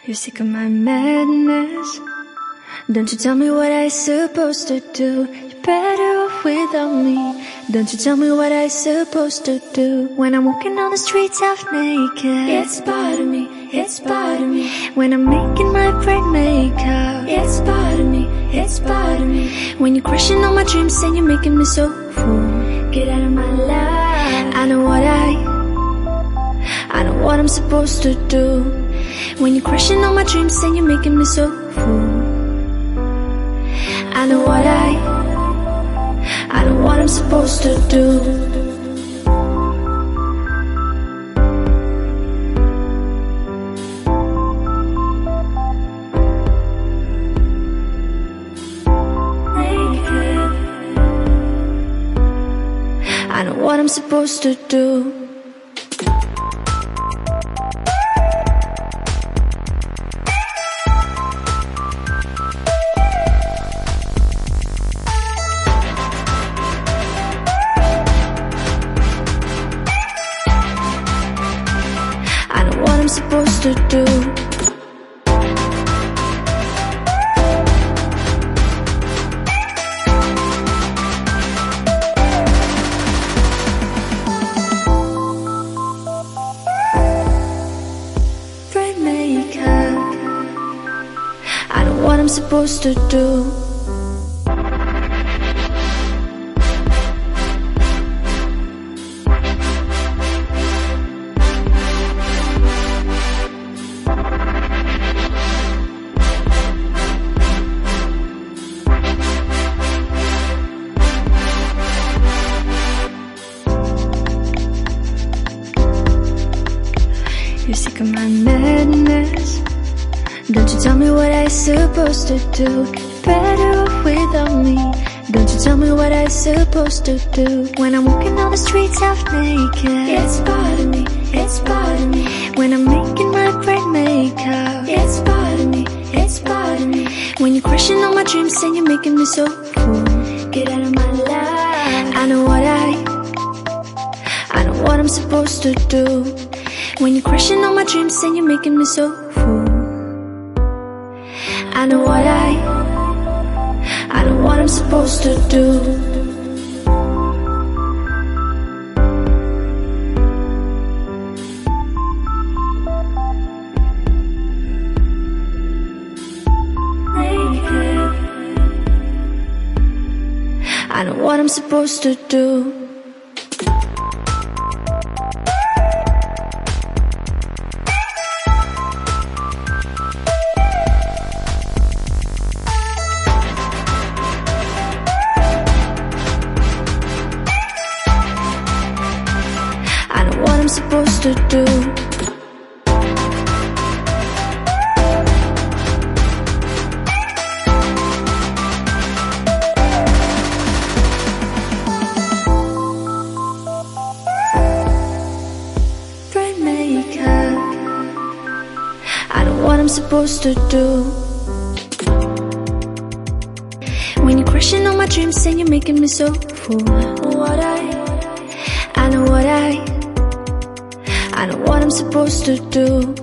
You're sick of my madness. Don't you tell me what I supposed to do. You're better off without me. Don't you tell me what I supposed to do. When I'm walking on the streets half naked, it's bothering me, it's bothering me. When I'm making my break makeup, it's bothering me, it's bothering me. When you're crushing all my dreams and you're making me so full, get out of my life. I know what I'm supposed to do. When you're crushing all my dreams and you're making me so full, I know what I'm supposed to do. I know what I'm supposed to do. I know what I'm supposed to do. I know what I'm supposed to do. You're sick of my madness. Don't you tell me what I supposed to do. Better off without me. Don't you tell me what I supposed to do. When I'm walking on the streets half naked, it's bothering me, it's bothering me. When I'm making my bright makeup, it's bothering me, it's bothering me. When you're crushing all my dreams and you're making me so full, get out of my life. I know what I'm supposed to do. When you're crushing all my dreams and you're making me so full, I know what I'm supposed to do. I know what I'm supposed to do. I know what I'm supposed to do. Bright makeup. I know what I'm supposed to do. When you're crushing all my dreams and you're making me so full, I know what I'm supposed to do.